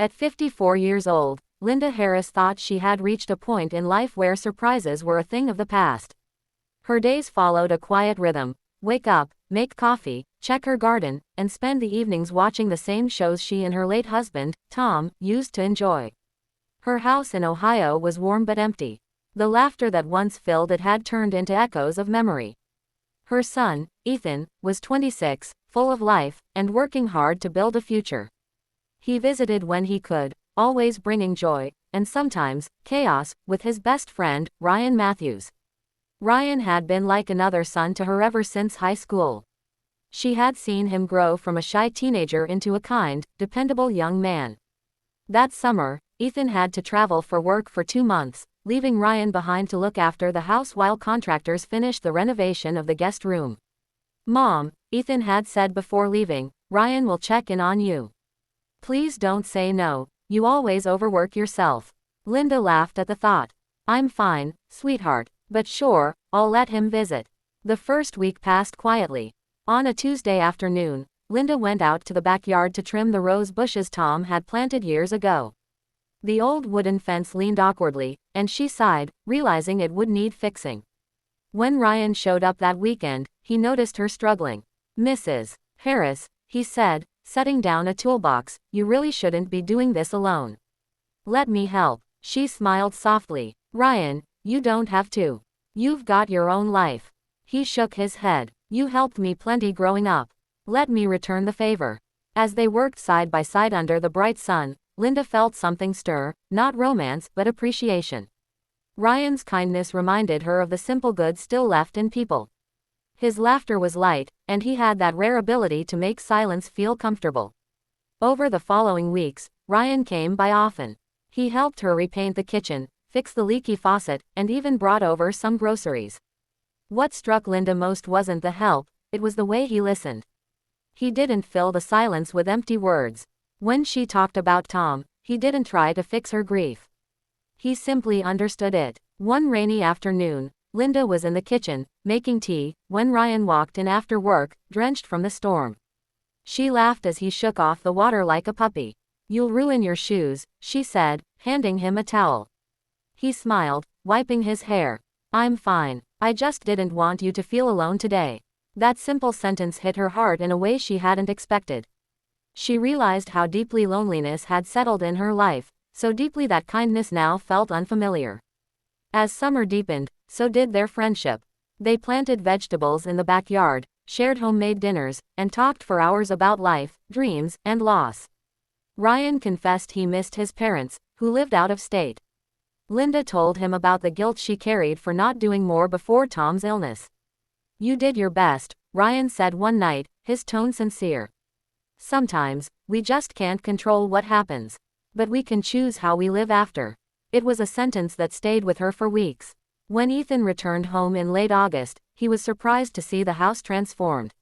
At 54 years old, Linda Harris thought she had reached a point in life where surprises were a thing of the past. Her days followed a quiet rhythm: wake up, make coffee, check her garden, and spend the evenings watching the same shows she and her late husband, Tom, used to enjoy. Her house in Ohio was warm but empty. The laughter that once filled it had turned into echoes of memory. Her son, Ethan, was 26, full of life, and working hard to build a future. He visited when he could, always bringing joy, and sometimes, chaos, with his best friend, Ryan Matthews. Ryan had been like another son to her ever since high school. She had seen him grow from a shy teenager into a kind, dependable young man. That summer, Ethan had to travel for work for 2 months, leaving Ryan behind to look after the house while contractors finished the renovation of the guest room. "Mom," Ethan had said before leaving, "Ryan will check in on you. Please don't say no, you always overwork yourself." Linda laughed at the thought. "I'm fine, sweetheart, but sure, I'll let him visit." The first week passed quietly. On a Tuesday afternoon, Linda went out to the backyard to trim the rose bushes Tom had planted years ago. The old wooden fence leaned awkwardly, and she sighed, realizing it would need fixing. When Ryan showed up that weekend, he noticed her struggling. "Mrs. Harris," he said, setting down a toolbox, "you really shouldn't be doing this alone. Let me help." She smiled softly. "Ryan, you don't have to. You've got your own life." He shook his head. "You helped me plenty growing up. Let me return the favor." As they worked side by side under the bright sun, Linda felt something stir, not romance but appreciation. Ryan's kindness reminded her of the simple good still left in people. His laughter was light, and he had that rare ability to make silence feel comfortable. Over the following weeks, Ryan came by often. He helped her repaint the kitchen, fix the leaky faucet, and even brought over some groceries. What struck Linda most wasn't the help, it was the way he listened. He didn't fill the silence with empty words. When she talked about Tom, he didn't try to fix her grief. He simply understood it. One rainy afternoon, Linda was in the kitchen, making tea, when Ryan walked in after work, drenched from the storm. She laughed as he shook off the water like a puppy. "You'll ruin your shoes," she said, handing him a towel. He smiled, wiping his hair. "I'm fine. I just didn't want you to feel alone today." That simple sentence hit her heart in a way she hadn't expected. She realized how deeply loneliness had settled in her life, so deeply that kindness now felt unfamiliar. As summer deepened, so did their friendship. They planted vegetables in the backyard, shared homemade dinners, and talked for hours about life, dreams, and loss. Ryan confessed he missed his parents, who lived out of state. Linda told him about the guilt she carried for not doing more before Tom's illness. "You did your best," Ryan said one night, his tone sincere. "Sometimes, we just can't control what happens. But we can choose how we live after." It was a sentence that stayed with her for weeks. When Ethan returned home in late August, he was surprised to see the house transformed.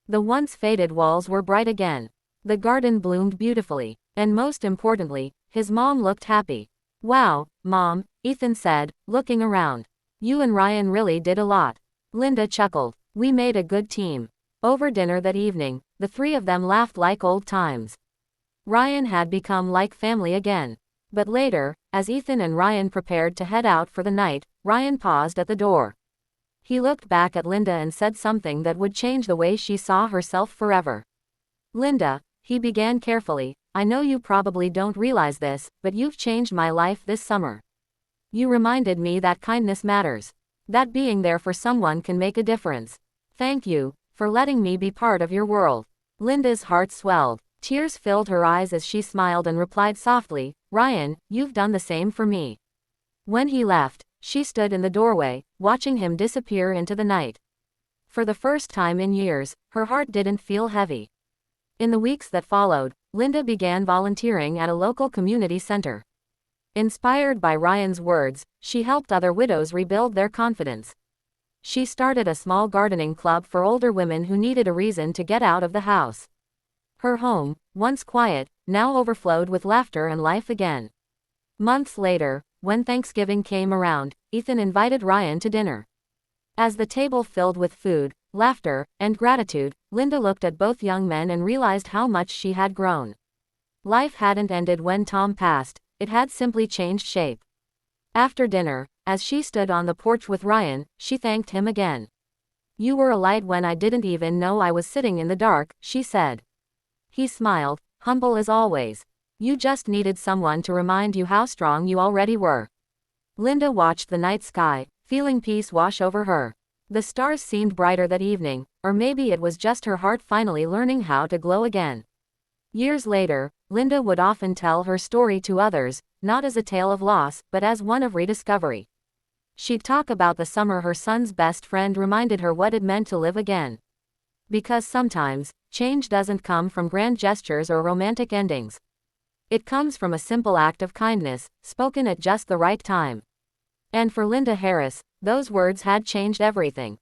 The once faded walls were bright again. The garden bloomed beautifully, and most importantly, his mom looked happy. "Wow, Mom," Ethan said, looking around. "You and Ryan really did a lot." Linda chuckled. "We made a good team." Over dinner that evening, the three of them laughed like old times. Ryan had become like family again. But later, as Ethan and Ryan prepared to head out for the night, Ryan paused at the door. He looked back at Linda and said something that would change the way she saw herself forever. "Linda," he began carefully, "I know you probably don't realize this, but you've changed my life this summer. You reminded me that kindness matters. That being there for someone can make a difference. Thank you for letting me be part of your world." Linda's heart swelled. Tears filled her eyes as she smiled and replied softly, "Ryan, you've done the same for me." When he left, she stood in the doorway, watching him disappear into the night. For the first time in years, her heart didn't feel heavy. In the weeks that followed, Linda began volunteering at a local community center. Inspired by Ryan's words, she helped other widows rebuild their confidence. She started a small gardening club for older women who needed a reason to get out of the house. Her home, once quiet, now overflowed with laughter and life again. Months later, when Thanksgiving came around, Ethan invited Ryan to dinner. As the table filled with food, laughter, and gratitude, Linda looked at both young men and realized how much she had grown. Life hadn't ended when Tom passed, it had simply changed shape. After dinner, as she stood on the porch with Ryan, she thanked him again. "You were a light when I didn't even know I was sitting in the dark," she said. He smiled, humble as always. "You just needed someone to remind you how strong you already were." Linda watched the night sky, feeling peace wash over her. The stars seemed brighter that evening, or maybe it was just her heart finally learning how to glow again. Years later, Linda would often tell her story to others, not as a tale of loss, but as one of rediscovery. She'd talk about the summer her son's best friend reminded her what it meant to live again. Because sometimes, change doesn't come from grand gestures or romantic endings. It comes from a simple act of kindness, spoken at just the right time. And for Linda Harris, those words had changed everything.